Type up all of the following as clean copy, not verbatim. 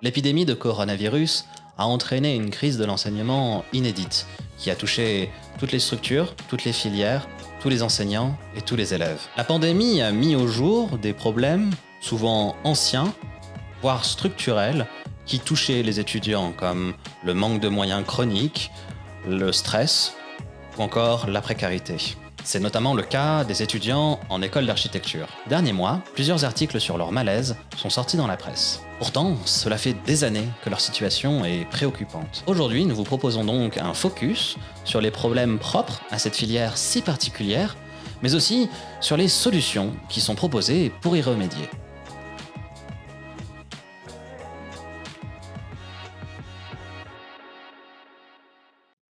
L'épidémie de coronavirus a entraîné une crise de l'enseignement inédite, qui a touché toutes les structures, toutes les filières, tous les enseignants et tous les élèves. La pandémie a mis au jour des problèmes, souvent anciens, voire structurels, qui touchaient les étudiants, comme le manque de moyens chroniques, le stress ou encore la précarité. C'est notamment le cas des étudiants en école d'architecture. Derniers mois, plusieurs articles sur leur malaise sont sortis dans la presse. Pourtant, cela fait des années que leur situation est préoccupante. Aujourd'hui, nous vous proposons donc un focus sur les problèmes propres à cette filière si particulière, mais aussi sur les solutions qui sont proposées pour y remédier.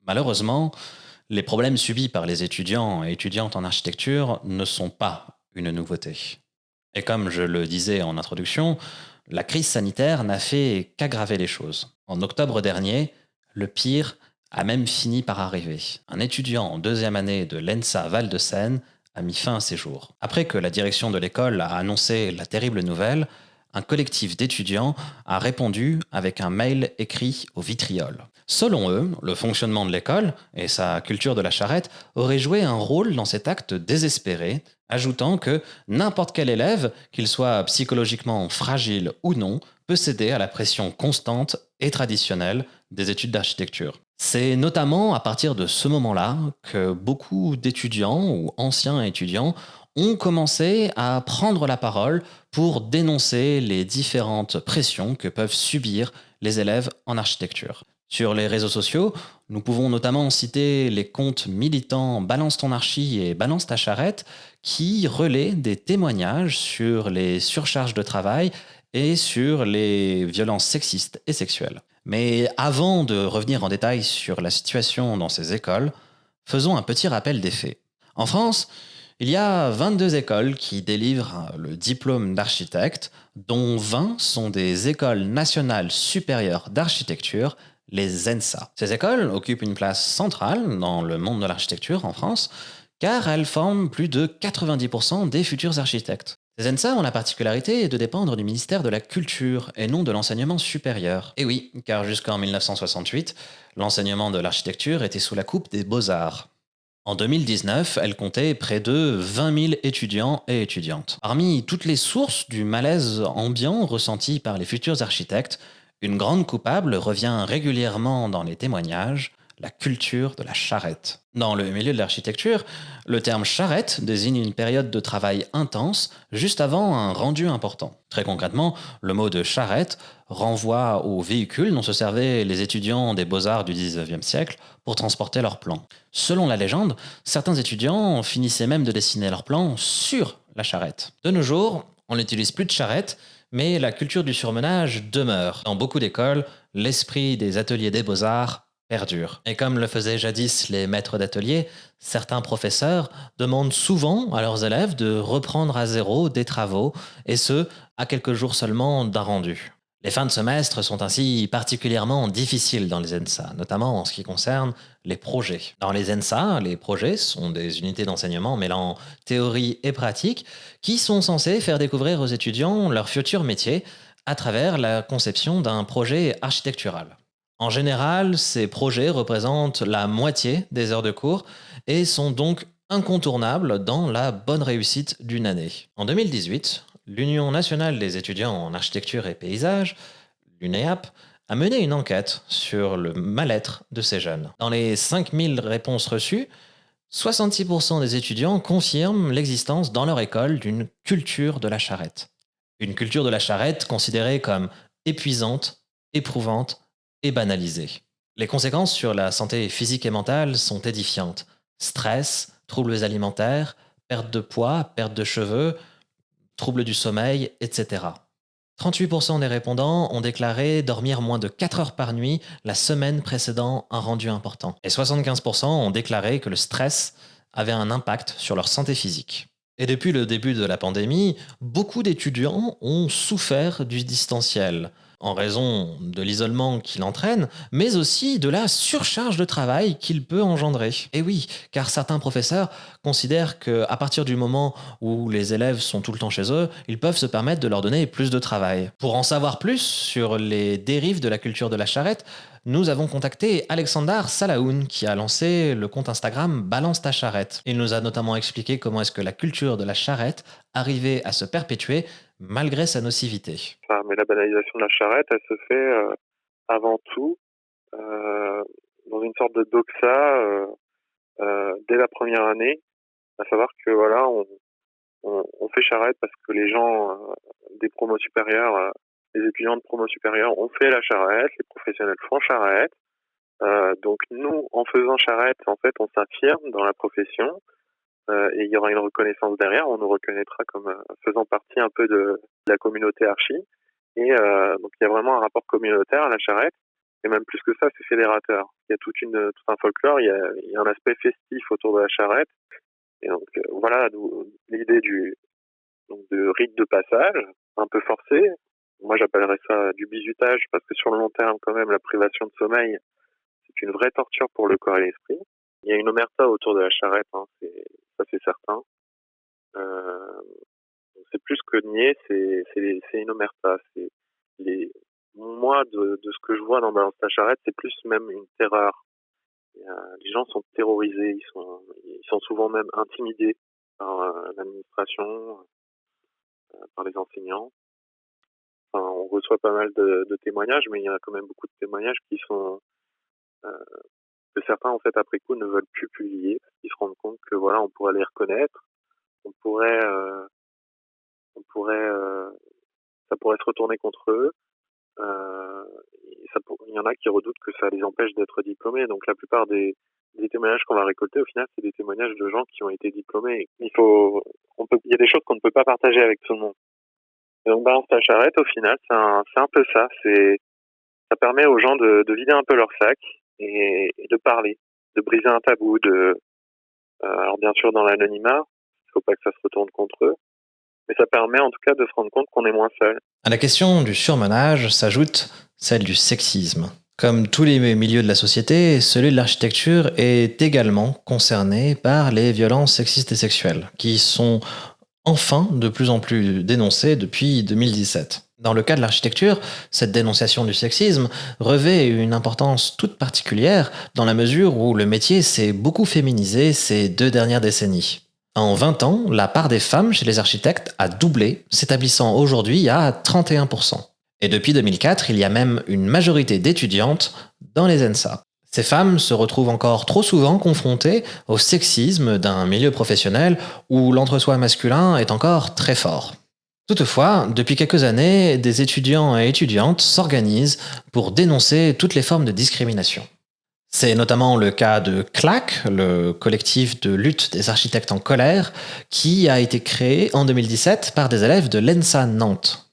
Malheureusement, les problèmes subis par les étudiants et étudiantes en architecture ne sont pas une nouveauté. Et comme je le disais en introduction, la crise sanitaire n'a fait qu'aggraver les choses. En octobre dernier, le pire a même fini par arriver. Un étudiant en deuxième année de l'ENSA Val-de-Seine a mis fin à ses jours. Après que la direction de l'école a annoncé la terrible nouvelle, un collectif d'étudiants a répondu avec un mail écrit au vitriol. Selon eux, le fonctionnement de l'école et sa culture de la charrette auraient joué un rôle dans cet acte désespéré, ajoutant que n'importe quel élève, qu'il soit psychologiquement fragile ou non, peut céder à la pression constante et traditionnelle des études d'architecture. C'est notamment à partir de ce moment-là que beaucoup d'étudiants ou anciens étudiants ont commencé à prendre la parole pour dénoncer les différentes pressions que peuvent subir les élèves en architecture. Sur les réseaux sociaux, nous pouvons notamment citer les comptes militants Balance ton archi et Balance ta charrette qui relaient des témoignages sur les surcharges de travail et sur les violences sexistes et sexuelles. Mais avant de revenir en détail sur la situation dans ces écoles, faisons un petit rappel des faits. En France, il y a 22 écoles qui délivrent le diplôme d'architecte, dont 20 sont des écoles nationales supérieures d'architecture, les ENSA. Ces écoles occupent une place centrale dans le monde de l'architecture en France, car elles forment plus de 90% des futurs architectes. Les ENSA ont la particularité de dépendre du ministère de la Culture et non de l'enseignement supérieur. Et oui, car jusqu'en 1968, l'enseignement de l'architecture était sous la coupe des Beaux-Arts. En 2019, elle comptait près de 20 000 étudiants et étudiantes. Parmi toutes les sources du malaise ambiant ressenti par les futurs architectes, une grande coupable revient régulièrement dans les témoignages, la culture de la charrette. Dans le milieu de l'architecture, le terme charrette désigne une période de travail intense juste avant un rendu important. Très concrètement, le mot de charrette renvoie au véhicule dont se servaient les étudiants des beaux-arts du XIXe siècle pour transporter leurs plans. Selon la légende, certains étudiants finissaient même de dessiner leurs plans sur la charrette. De nos jours, on n'utilise plus de charrette, mais la culture du surmenage demeure. Dans beaucoup d'écoles, l'esprit des ateliers des beaux-arts perdure. Et comme le faisaient jadis les maîtres d'atelier, certains professeurs demandent souvent à leurs élèves de reprendre à zéro des travaux, et ce, à quelques jours seulement d'un rendu. Les fins de semestre sont ainsi particulièrement difficiles dans les ENSA, notamment en ce qui concerne les projets. Dans les ENSA, les projets sont des unités d'enseignement mêlant théorie et pratique qui sont censés faire découvrir aux étudiants leur futur métier à travers la conception d'un projet architectural. En général, ces projets représentent la moitié des heures de cours et sont donc incontournables dans la bonne réussite d'une année. En 2018, l'Union nationale des étudiants en architecture et paysage, l'UNEAP, a mené une enquête sur le mal-être de ces jeunes. Dans les 5000 réponses reçues, 66% des étudiants confirment l'existence dans leur école d'une culture de la charrette. Une culture de la charrette considérée comme épuisante, éprouvante et banalisée. Les conséquences sur la santé physique et mentale sont édifiantes. Stress, troubles alimentaires, perte de poids, perte de cheveux, troubles du sommeil, etc. 38% des répondants ont déclaré dormir moins de 4 heures par nuit la semaine précédant un rendu important. Et 75% ont déclaré que le stress avait un impact sur leur santé physique. Et depuis le début de la pandémie, beaucoup d'étudiants ont souffert du distanciel. en raison de l'isolement qu'il entraîne, mais aussi de la surcharge de travail qu'il peut engendrer. Et oui, car certains professeurs considèrent qu'à partir du moment où les élèves sont tout le temps chez eux, ils peuvent se permettre de leur donner plus de travail. Pour en savoir plus sur les dérives de la culture de la charrette, nous avons contacté Alexandar Salahoun qui a lancé le compte Instagram Balance ta charrette. Il nous a notamment expliqué comment est-ce que la culture de la charrette arrivait à se perpétuer malgré sa nocivité. Mais la banalisation de la charrette, elle se fait avant tout dans une sorte de doxa dès la première année, à savoir que voilà, on fait charrette parce que les gens des promos supérieurs, les étudiants de promos supérieurs ont fait la charrette, les professionnels font charrette. Donc nous, en faisant charrette, en fait, on s'affirme dans la profession et il y aura une reconnaissance derrière. On nous reconnaîtra comme faisant partie un peu de la communauté archi. Et donc il y a vraiment un rapport communautaire à la charrette. Et même plus que ça, c'est fédérateur. Il y a tout un folklore, il y a un aspect festif autour de la charrette. Et donc voilà l'idée de rite de passage, un peu forcé. Moi j'appellerais ça du bizutage parce que sur le long terme quand même la privation de sommeil, c'est une vraie torture pour le corps et l'esprit. Il y a une omerta autour de la charrette, hein, ça c'est certain. C'est plus que nier, c'est une omerta. Moi de ce que je vois dans Balance ta charrette, c'est plus même une terreur. Les gens sont terrorisés, ils sont souvent même intimidés par l'administration, par les enseignants. Enfin, on reçoit pas mal de témoignages, mais il y en a quand même beaucoup de témoignages qui sont que certains en fait après coup ne veulent plus publier parce qu'ils se rendent compte que voilà, on pourrait les reconnaître, on pourrait ça pourrait se retourner contre eux. Il y en a qui redoutent que ça les empêche d'être diplômés. Donc la plupart des témoignages qu'on va récolter, au final, c'est des témoignages de gens qui ont été diplômés. Il y a des choses qu'on ne peut pas partager avec tout le monde. Et donc Balance ta charrette, au final, c'est un peu ça. Ça permet aux gens de vider un peu leur sac et de parler, de briser un tabou. Alors bien sûr dans l'anonymat, il faut pas que ça se retourne contre eux. Mais ça permet en tout cas de se rendre compte qu'on est moins seul. À la question du surmenage s'ajoute celle du sexisme. Comme tous les milieux de la société, celui de l'architecture est également concerné par les violences sexistes et sexuelles, qui sont enfin de plus en plus dénoncées depuis 2017. Dans le cas de l'architecture, cette dénonciation du sexisme revêt une importance toute particulière dans la mesure où le métier s'est beaucoup féminisé ces 2 dernières décennies. En 20 ans, la part des femmes chez les architectes a doublé, s'établissant aujourd'hui à 31%. Et depuis 2004, il y a même une majorité d'étudiantes dans les ENSA. Ces femmes se retrouvent encore trop souvent confrontées au sexisme d'un milieu professionnel où l'entre-soi masculin est encore très fort. Toutefois, depuis quelques années, des étudiants et étudiantes s'organisent pour dénoncer toutes les formes de discrimination. C'est notamment le cas de CLAC, le collectif de lutte des architectes en colère, qui a été créé en 2017 par des élèves de l'ENSA Nantes.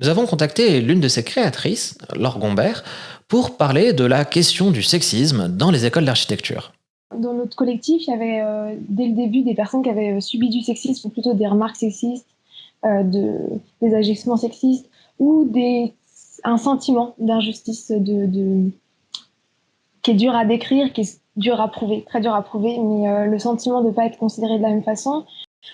Nous avons contacté l'une de ses créatrices, Laure Gombert, pour parler de la question du sexisme dans les écoles d'architecture. Dans notre collectif, il y avait dès le début des personnes qui avaient subi du sexisme, ou plutôt des remarques sexistes, des agissements sexistes, ou un sentiment d'injustice qui est dur à décrire, qui est dur à prouver, très dur à prouver, mais le sentiment de ne pas être considéré de la même façon.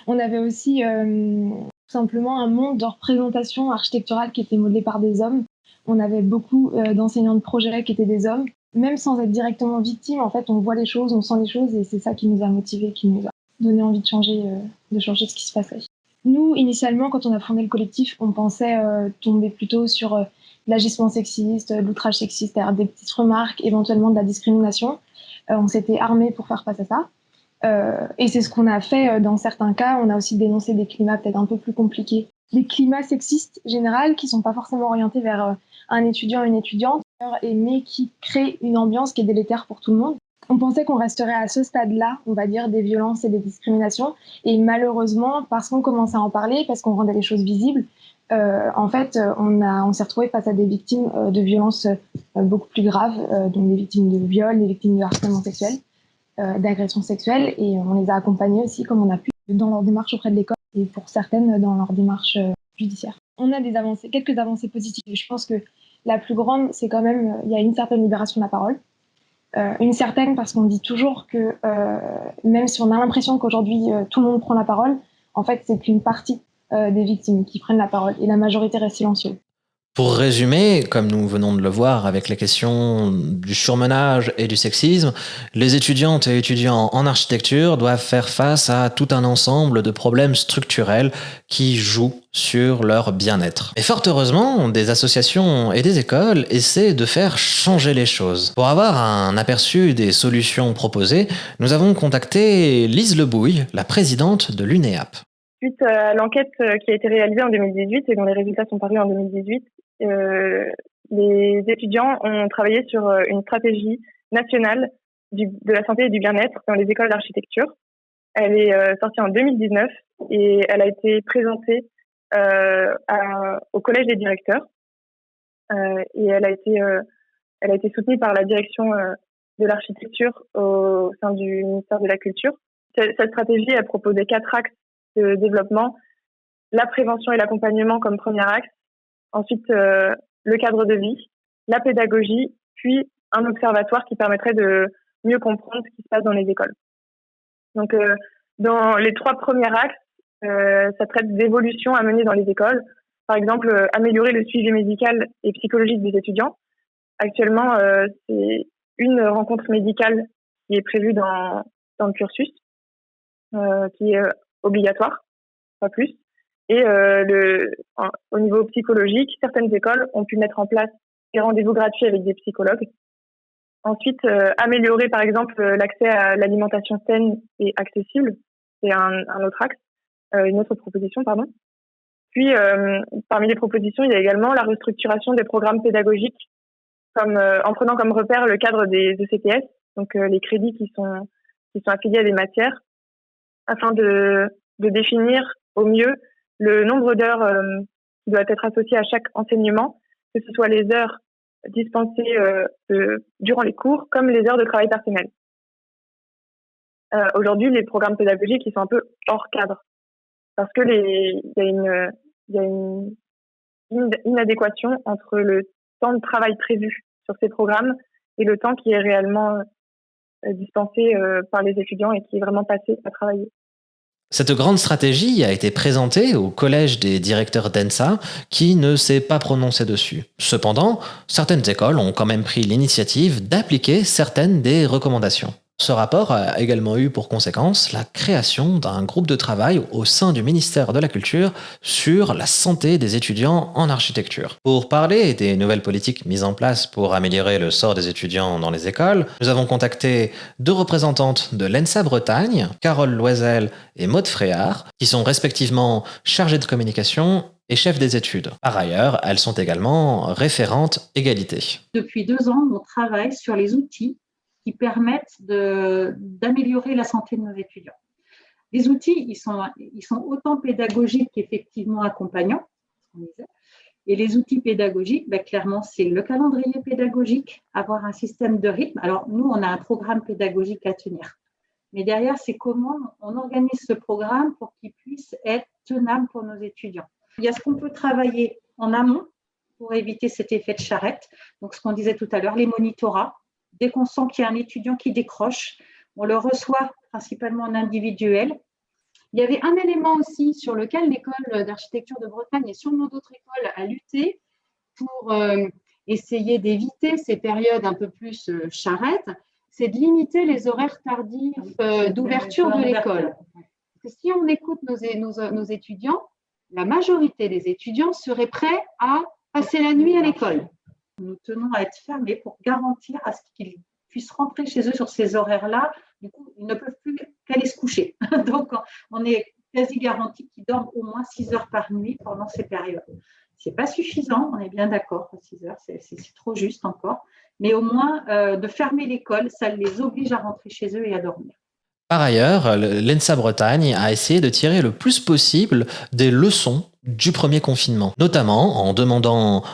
On avait aussi tout simplement un monde de représentation architecturale qui était modelé par des hommes. On avait beaucoup d'enseignants de projet qui étaient des hommes. Même sans être directement victime, en fait, on voit les choses, on sent les choses, et c'est ça qui nous a motivés, qui nous a donné envie de changer ce qui se passait. Nous, initialement, quand on a fondé le collectif, on pensait tomber plutôt sur l'agissement sexiste, l'outrage sexiste, c'est-à-dire des petites remarques, éventuellement de la discrimination. On s'était armés pour faire face à ça. Et c'est ce qu'on a fait dans certains cas. On a aussi dénoncé des climats peut-être un peu plus compliqués. Des climats sexistes généraux qui ne sont pas forcément orientés vers un étudiant, une étudiante, mais qui créent une ambiance qui est délétère pour tout le monde. On pensait qu'on resterait à ce stade-là, on va dire, des violences et des discriminations. Et malheureusement, parce qu'on commençait à en parler, parce qu'on rendait les choses visibles, en fait, on s'est retrouvé face à des victimes de violences beaucoup plus graves, donc des victimes de viol, des victimes de harcèlement sexuel, d'agressions sexuelles, et on les a accompagnées aussi comme on a pu dans leur démarche auprès de l'école et pour certaines dans leur démarche judiciaire. On a quelques avancées positives. Je pense que La plus grande, c'est quand même, il y a une certaine libération de la parole. Une certaine parce qu'on dit toujours que même si on a l'impression qu'aujourd'hui tout le monde prend la parole, en fait c'est qu'une partie des victimes qui prennent la parole et la majorité reste silencieuse. Pour résumer, comme nous venons de le voir avec les questions du surmenage et du sexisme, les étudiantes et étudiants en architecture doivent faire face à tout un ensemble de problèmes structurels qui jouent sur leur bien-être. Et fort heureusement, des associations et des écoles essaient de faire changer les choses. Pour avoir un aperçu des solutions proposées, nous avons contacté Lise Lebouille, la présidente de l'UNEAP. Suite à l'enquête qui a été réalisée en 2018 et dont les résultats sont parus en 2018, les étudiants ont travaillé sur une stratégie nationale de la santé et du bien-être dans les écoles d'architecture. Elle est sortie en 2019 et elle a été présentée au collège des directeurs et elle a été soutenue par la direction de l'architecture au sein du ministère de la Culture. Cette stratégie, elle proposait 4 axes de développement: la prévention et l'accompagnement comme premier axe, ensuite le cadre de vie, la pédagogie, puis un observatoire qui permettrait de mieux comprendre ce qui se passe dans les écoles. Donc dans les 3 premiers axes, ça traite d'évolutions à mener dans les écoles. Par exemple, améliorer le suivi médical et psychologique des étudiants. Actuellement, c'est une rencontre médicale qui est prévue dans le cursus, qui est obligatoire, pas plus. Et au niveau psychologique, certaines écoles ont pu mettre en place des rendez-vous gratuits avec des psychologues. Ensuite, améliorer par exemple l'accès à l'alimentation saine et accessible, c'est un autre axe, une autre proposition, pardon. Puis, parmi les propositions, il y a également la restructuration des programmes pédagogiques, en prenant comme repère le cadre des ECTS, donc les crédits qui sont affiliés à des matières, afin de définir au mieux le nombre d'heures qui doit être associé à chaque enseignement, que ce soit les heures dispensées durant les cours comme les heures de travail personnel. Aujourd'hui, les programmes pédagogiques ils sont un peu hors cadre parce que il y a une inadéquation entre le temps de travail prévu sur ces programmes et le temps qui est réellement dispensé par les étudiants et qui est vraiment passé à travailler. Cette grande stratégie a été présentée au collège des directeurs d'ENSA qui ne s'est pas prononcé dessus. Cependant, certaines écoles ont quand même pris l'initiative d'appliquer certaines des recommandations. Ce rapport a également eu pour conséquence la création d'un groupe de travail au sein du ministère de la Culture sur la santé des étudiants en architecture. Pour parler des nouvelles politiques mises en place pour améliorer le sort des étudiants dans les écoles, nous avons contacté 2 représentantes de l'ENSA Bretagne, Carole Loisel et Maude Fréard, qui sont respectivement chargées de communication et chefs des études. Par ailleurs, elles sont également référentes égalité. Depuis 2 ans, on travaille sur les outils qui permettent d'améliorer la santé de nos étudiants. Les outils, ils sont autant pédagogiques qu'effectivement accompagnants. Et les outils pédagogiques, clairement, c'est le calendrier pédagogique, avoir un système de rythme. Alors, nous, on a un programme pédagogique à tenir. Mais derrière, c'est comment on organise ce programme pour qu'il puisse être tenable pour nos étudiants. Il y a ce qu'on peut travailler en amont pour éviter cet effet de charrette. Donc, ce qu'on disait tout à l'heure, les monitorats. Dès qu'on sent qu'il y a un étudiant qui décroche, on le reçoit principalement en individuel. Il y avait un élément aussi sur lequel l'école d'architecture de Bretagne et sûrement d'autres écoles a lutté pour essayer d'éviter ces périodes un peu plus charrettes, c'est de limiter les horaires tardifs d'ouverture de l'école. Parce que si on écoute nos étudiants, la majorité des étudiants seraient prêts à passer la nuit à l'école. Nous tenons à être fermés pour garantir à ce qu'ils puissent rentrer chez eux sur ces horaires-là. Du coup, ils ne peuvent plus qu'aller se coucher. Donc, on est quasi garanti qu'ils dorment au moins 6 heures par nuit pendant ces périodes. Ce n'est pas suffisant, on est bien d'accord, 6 heures, c'est trop juste encore. Mais au moins, de fermer l'école, ça les oblige à rentrer chez eux et à dormir. Par ailleurs, l'ENSA Bretagne a essayé de tirer le plus possible des leçons du premier confinement, notamment en demandant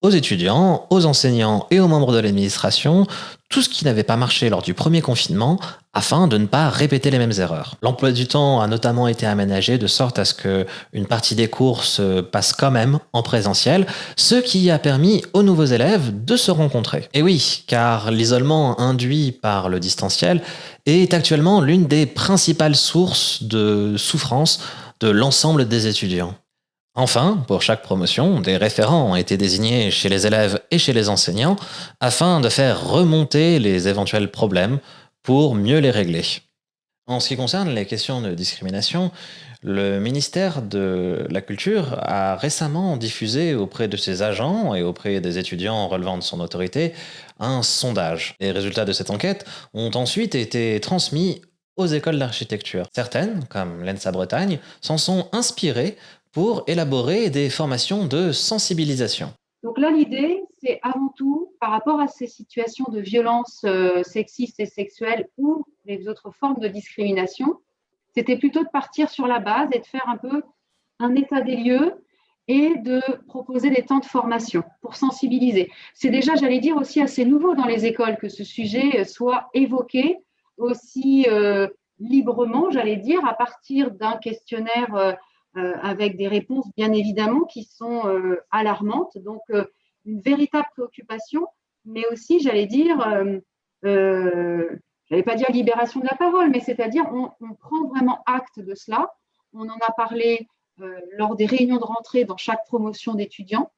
aux étudiants, aux enseignants et aux membres de l'administration tout ce qui n'avait pas marché lors du premier confinement afin de ne pas répéter les mêmes erreurs. L'emploi du temps a notamment été aménagé de sorte à ce qu'une partie des cours se passe quand même en présentiel, ce qui a permis aux nouveaux élèves de se rencontrer. Et oui, car l'isolement induit par le distanciel est actuellement l'une des principales sources de souffrance de l'ensemble des étudiants. Enfin, pour chaque promotion, des référents ont été désignés chez les élèves et chez les enseignants afin de faire remonter les éventuels problèmes pour mieux les régler. En ce qui concerne les questions de discrimination, le ministère de la Culture a récemment diffusé auprès de ses agents et auprès des étudiants relevant de son autorité un sondage. Les résultats de cette enquête ont ensuite été transmis aux écoles d'architecture. Certaines, comme l'ENSA Bretagne, s'en sont inspirées pour élaborer des formations de sensibilisation. Donc là, l'idée, c'est avant tout, par rapport à ces situations de violence sexistes et sexuelles ou les autres formes de discrimination, c'était plutôt de partir sur la base et de faire un peu un état des lieux et de proposer des temps de formation pour sensibiliser. C'est déjà, j'allais dire, aussi assez nouveau dans les écoles que ce sujet soit évoqué aussi librement, j'allais dire, à partir d'un questionnaire avec des réponses bien évidemment qui sont alarmantes. Donc, une véritable préoccupation, mais aussi, j'allais dire, j'allais pas dire libération de la parole, mais c'est-à-dire on prend vraiment acte de cela. On en a parlé lors des réunions de rentrée dans chaque promotion d'étudiants.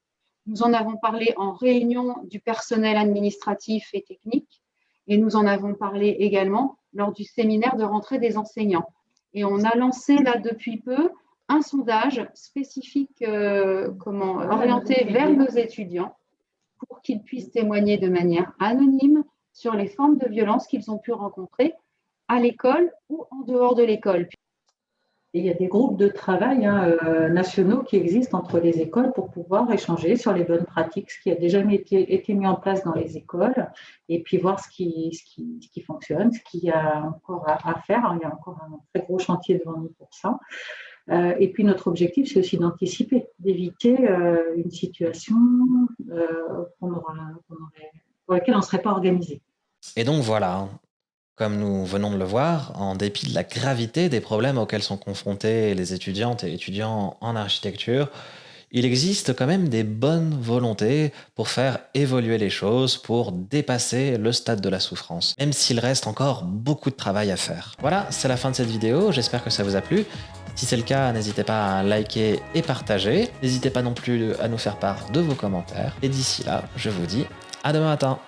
Nous en avons parlé en réunion du personnel administratif et technique, et nous en avons parlé également lors du séminaire de rentrée des enseignants. Et on a lancé là depuis peu un sondage spécifique orienté vers nos étudiants pour qu'ils puissent témoigner de manière anonyme sur les formes de violence qu'ils ont pu rencontrer à l'école ou en dehors de l'école. Et il y a des groupes de travail nationaux qui existent entre les écoles pour pouvoir échanger sur les bonnes pratiques, ce qui a déjà été mis en place dans les écoles, et puis voir ce qui fonctionne, ce qu'il y a encore à faire. Il y a encore un très gros chantier devant nous pour ça. Et puis notre objectif, c'est aussi d'anticiper, d'éviter une situation pour laquelle on ne serait pas organisé. Et donc voilà, comme nous venons de le voir, en dépit de la gravité des problèmes auxquels sont confrontés les étudiantes et étudiants en architecture, il existe quand même des bonnes volontés pour faire évoluer les choses, pour dépasser le stade de la souffrance, même s'il reste encore beaucoup de travail à faire. Voilà, c'est la fin de cette vidéo, j'espère que ça vous a plu. Si c'est le cas, n'hésitez pas à liker et partager. N'hésitez pas non plus à nous faire part de vos commentaires. Et d'ici là, je vous dis à demain matin.